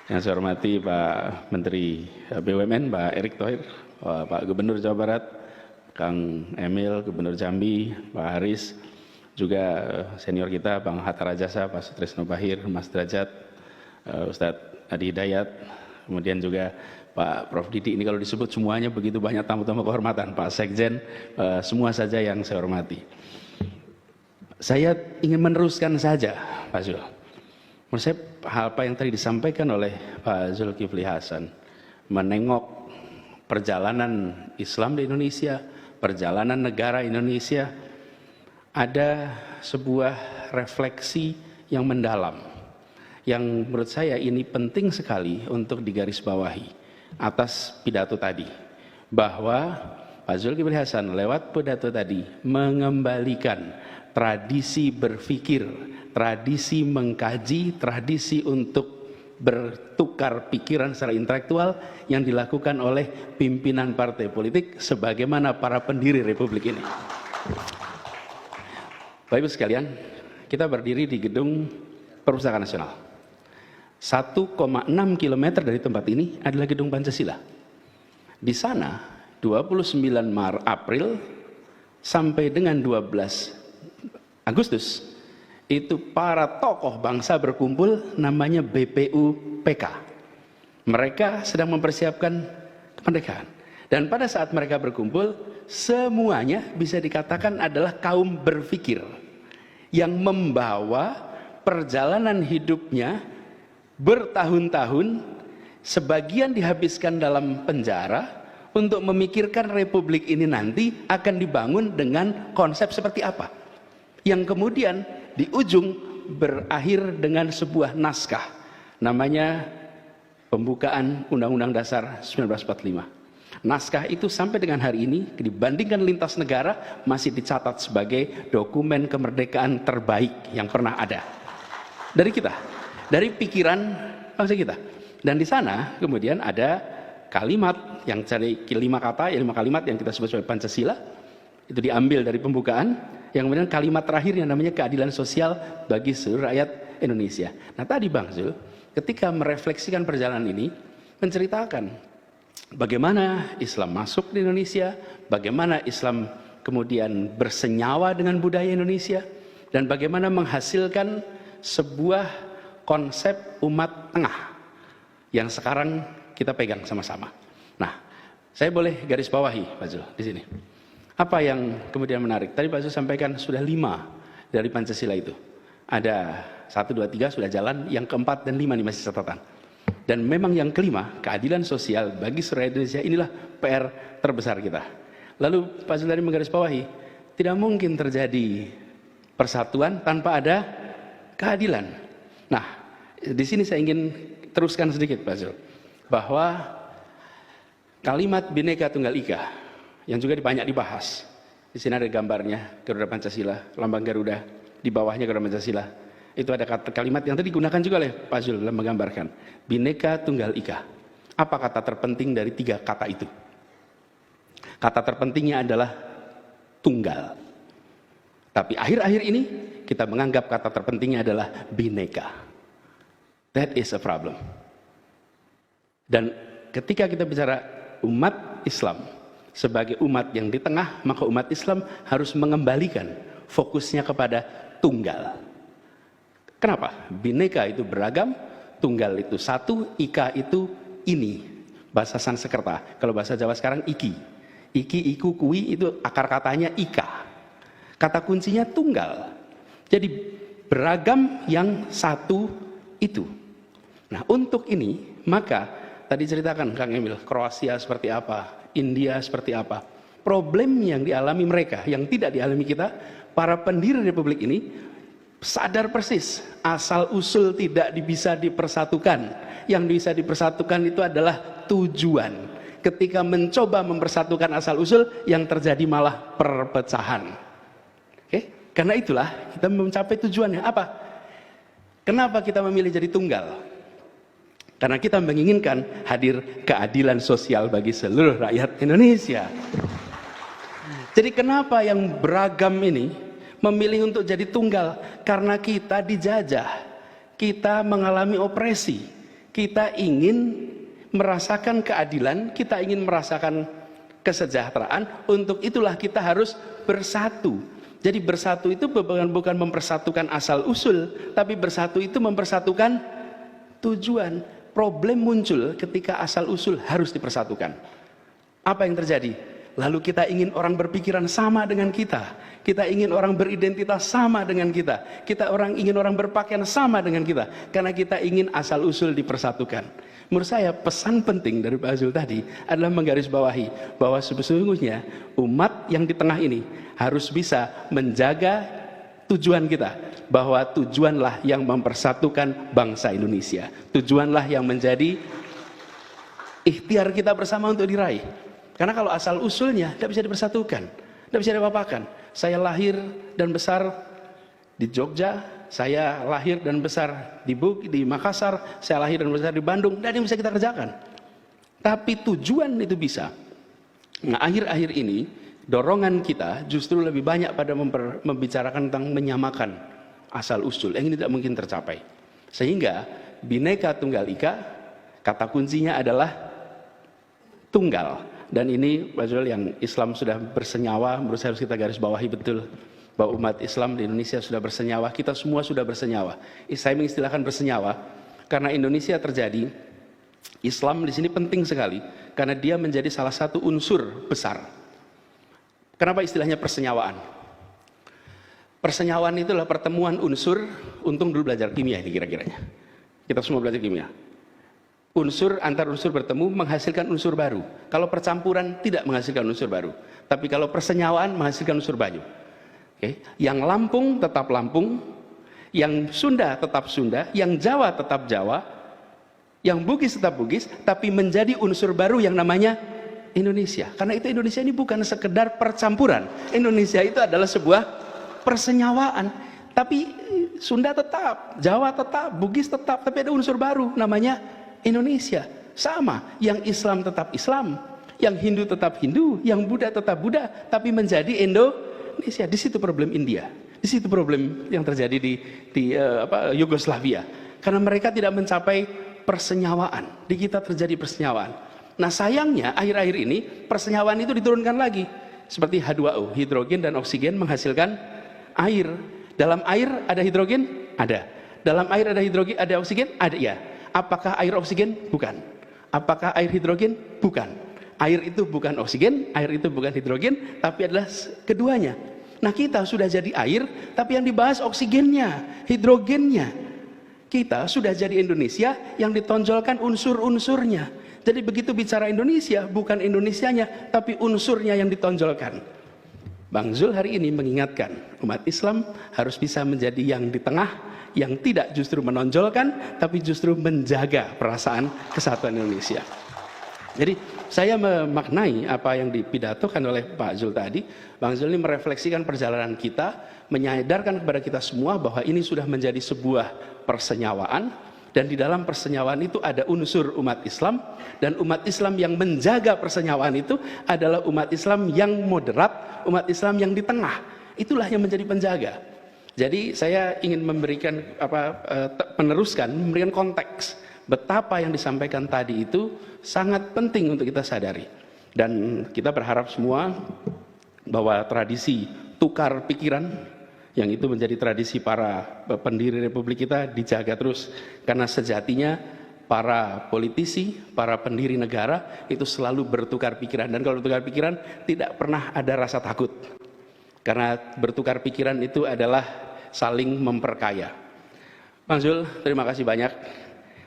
Yang saya hormati Pak Menteri BUMN, Pak Erick Thohir, Pak Gubernur Jawa Barat, Kang Emil, Gubernur Jambi, Pak Haris, juga senior kita Bang Hatta Rajasa, Pak Sutrisno Bahir, Mas Derajat, Ustadz Adi Hidayat, kemudian juga Pak Prof Didi. Ini kalau disebut semuanya begitu banyak tamu-tamu kehormatan, Pak Sekjen, semua saja yang saya hormati. Saya ingin meneruskan saja, Pak Zul. Menurut saya apa yang tadi disampaikan oleh Pak Zulkifli Hasan, menengok perjalanan Islam di Indonesia, perjalanan negara Indonesia, ada sebuah refleksi yang mendalam, yang menurut saya ini penting sekali untuk digarisbawahi atas pidato tadi, bahwa Pak Zulkifli Hasan lewat pidato tadi mengembalikan tradisi berpikir, tradisi mengkaji, tradisi untuk bertukar pikiran secara intelektual yang dilakukan oleh pimpinan partai politik sebagaimana para pendiri Republik ini. Bapak Ibu sekalian, kita berdiri di gedung Perpustakaan Nasional. 1,6 km dari tempat ini adalah gedung Pancasila. Di sana 29 April sampai dengan 12 Agustus itu para tokoh bangsa berkumpul, namanya BPUPK. Mereka sedang mempersiapkan kemerdekaan. Dan pada saat mereka berkumpul, semuanya bisa dikatakan adalah kaum berpikir yang membawa perjalanan hidupnya bertahun-tahun, sebagian dihabiskan dalam penjara untuk memikirkan Republik ini nanti akan dibangun dengan konsep seperti apa, yang kemudian di ujung berakhir dengan sebuah naskah, namanya pembukaan Undang-Undang Dasar 1945. Naskah itu sampai dengan hari ini dibandingkan lintas negara masih dicatat sebagai dokumen kemerdekaan terbaik yang pernah ada dari kita, dari pikiran bangsa kita. Dan di sana kemudian ada kalimat yang dari 5 kalimat yang kita sebut sebagai Pancasila, itu diambil dari pembukaan. Yang kemudian kalimat terakhir yang namanya keadilan sosial bagi seluruh rakyat Indonesia. Nah tadi Bang Zul ketika merefleksikan perjalanan ini menceritakan bagaimana Islam masuk di Indonesia, bagaimana Islam kemudian bersenyawa dengan budaya Indonesia, dan bagaimana menghasilkan sebuah konsep umat tengah yang sekarang kita pegang sama-sama. Nah, saya boleh garis bawahi Pak Zul di sini. Apa yang kemudian menarik? Tadi Pak Zul sampaikan sudah 5 dari Pancasila itu. Ada 1, 2, 3 sudah jalan, yang keempat dan 5 ini masih catatan. Dan memang yang kelima, keadilan sosial bagi seluruh Indonesia, inilah PR terbesar kita. Lalu Pak Zul tadi menggarisbawahi, tidak mungkin terjadi persatuan tanpa ada keadilan. Nah, di sini saya ingin teruskan sedikit Pak Zul, bahwa kalimat Bhinneka Tunggal Ika yang juga banyak dibahas. Di sini ada gambarnya Garuda Pancasila, lambang Garuda, di bawahnya Garuda Pancasila. Itu ada kalimat yang tadi digunakan juga oleh Pak Zul dalam menggambarkan Bhinneka Tunggal Ika. Apa kata terpenting dari 3 kata itu? Kata terpentingnya adalah tunggal. Tapi akhir-akhir ini kita menganggap kata terpentingnya adalah Bhinneka. That is a problem. Dan ketika kita bicara umat Islam sebagai umat yang di tengah, maka umat Islam harus mengembalikan fokusnya kepada tunggal. Kenapa? Bhinneka itu beragam, tunggal itu satu, ika itu ini. Bahasa Sanskerta, kalau bahasa Jawa sekarang iki. Iki, iku, kui itu akar katanya ika. Kata kuncinya tunggal. Jadi beragam yang satu itu. Nah untuk ini, maka tadi ceritakan Kang Emil, Kroasia seperti apa, India seperti apa. Problem yang dialami mereka, yang tidak dialami kita, para pendiri Republik ini sadar persis asal usul tidak bisa dipersatukan. Yang bisa dipersatukan itu adalah tujuan. Ketika mencoba mempersatukan asal usul, yang terjadi malah perpecahan. Oke? Karena itulah kita mencapai tujuannya. Apa? Kenapa kita memilih jadi tunggal? Karena kita menginginkan hadir keadilan sosial bagi seluruh rakyat Indonesia. Jadi kenapa yang beragam ini memilih untuk jadi tunggal? Karena kita dijajah, kita mengalami opresi, Kita ingin merasakan keadilan, kita ingin merasakan kesejahteraan. Untuk itulah kita harus bersatu. Jadi bersatu itu bukan mempersatukan asal usul, tapi bersatu itu mempersatukan tujuan. Problem muncul ketika asal usul harus dipersatukan. Apa yang terjadi? Lalu kita ingin orang berpikiran sama dengan kita. Kita ingin orang beridentitas sama dengan kita. Ingin orang berpakaian sama dengan kita. Karena kita ingin asal usul dipersatukan. Menurut saya pesan penting dari Pak Zul tadi adalah menggarisbawahi bahwa sesungguhnya umat yang di tengah ini harus bisa menjaga tujuan kita, bahwa tujuanlah yang mempersatukan bangsa Indonesia. Tujuanlah yang menjadi ikhtiar kita bersama untuk diraih. Karena kalau asal usulnya tidak bisa dipersatukan, tidak bisa diapa-apakan. Saya lahir dan besar di Jogja, saya lahir dan besar di Makassar, saya lahir dan besar di Bandung, tidak ada yang bisa kita kerjakan. Tapi tujuan itu bisa. Nah, akhir-akhir ini dorongan kita justru lebih banyak pada membicarakan tentang menyamakan asal usul yang ini tidak mungkin tercapai. Sehingga Bhinneka Tunggal Ika, kata kuncinya adalah tunggal. Dan ini Pak Zul, yang Islam sudah bersenyawa, menurut saya harus kita garis bawahi betul, bahwa umat Islam di Indonesia sudah bersenyawa, kita semua sudah bersenyawa. Saya mengistilahkan bersenyawa karena Indonesia terjadi, Islam di sini penting sekali karena dia menjadi salah satu unsur besar. Kenapa istilahnya persenyawaan? Persenyawaan itu adalah pertemuan unsur. Untung dulu belajar kimia ini kira-kiranya. Kita semua belajar kimia. Unsur antar unsur bertemu menghasilkan unsur baru. Kalau percampuran tidak menghasilkan unsur baru. Tapi kalau persenyawaan menghasilkan unsur baru. Oke. Yang Lampung tetap Lampung, yang Sunda tetap Sunda, yang Jawa tetap Jawa, yang Bugis tetap Bugis, tapi menjadi unsur baru yang namanya Indonesia. Karena itu Indonesia ini bukan sekedar percampuran. Indonesia itu adalah sebuah persenyawaan. Tapi Sunda tetap, Jawa tetap, Bugis tetap, tapi ada unsur baru namanya Indonesia. Sama, yang Islam tetap Islam, yang Hindu tetap Hindu, yang Buddha tetap Buddha, tapi menjadi Indonesia. Di situ problem India, di situ problem yang terjadi di Yugoslavia. Karena mereka tidak mencapai persenyawaan. Di kita terjadi persenyawaan. Nah sayangnya akhir-akhir ini persenyawaan itu diturunkan lagi. Seperti H2O, hidrogen dan oksigen menghasilkan air. Dalam air ada hidrogen? Ada. Dalam air ada hidrogen, ada oksigen? Ada, ya. Apakah air oksigen? Bukan. Apakah air hidrogen? Bukan. Air itu bukan oksigen, air itu bukan hidrogen, tapi adalah keduanya. Nah kita sudah jadi air, tapi yang dibahas oksigennya, hidrogennya. Kita sudah jadi Indonesia yang ditonjolkan unsur-unsurnya. Jadi begitu bicara Indonesia, bukan Indonesianya, tapi unsurnya yang ditonjolkan. Bang Zul hari ini mengingatkan umat Islam harus bisa menjadi yang di tengah, yang tidak justru menonjolkan, tapi justru menjaga perasaan kesatuan Indonesia. Jadi saya memaknai apa yang dipidatokan oleh Pak Zul tadi. Bang Zul ini merefleksikan perjalanan kita, menyadarkan kepada kita semua bahwa ini sudah menjadi sebuah persenyawaan, dan di dalam persenyawaan itu ada unsur umat Islam, dan umat Islam yang menjaga persenyawaan itu adalah umat Islam yang moderat, umat Islam yang di tengah. Itulah yang menjadi penjaga. Jadi saya ingin memberikan memberikan konteks betapa yang disampaikan tadi itu sangat penting untuk kita sadari. Dan kita berharap semua bahwa tradisi tukar pikiran yang itu menjadi tradisi para pendiri Republik kita dijaga terus, karena sejatinya para politisi, para pendiri negara itu selalu bertukar pikiran, dan kalau bertukar pikiran tidak pernah ada rasa takut, karena bertukar pikiran itu adalah saling memperkaya. Bang Zul, terima kasih banyak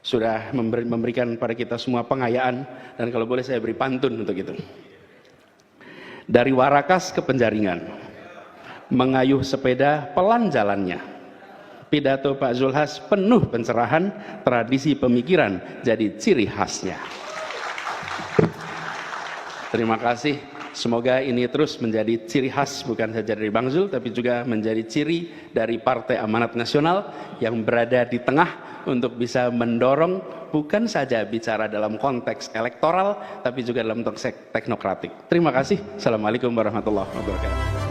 sudah memberikan pada kita semua pengayaan, dan kalau boleh saya beri pantun untuk itu. Dari Warakas ke Penjaringan, mengayuh sepeda pelan jalannya. Pidato Pak Zulhas penuh pencerahan, tradisi pemikiran jadi ciri khasnya. Terima kasih. Semoga ini terus menjadi ciri khas bukan saja dari Bang Zul, tapi juga menjadi ciri dari Partai Amanat Nasional yang berada di tengah untuk bisa mendorong bukan saja bicara dalam konteks elektoral, tapi juga dalam konteks teknokratik. Terima kasih. Assalamualaikum warahmatullahi wabarakatuh.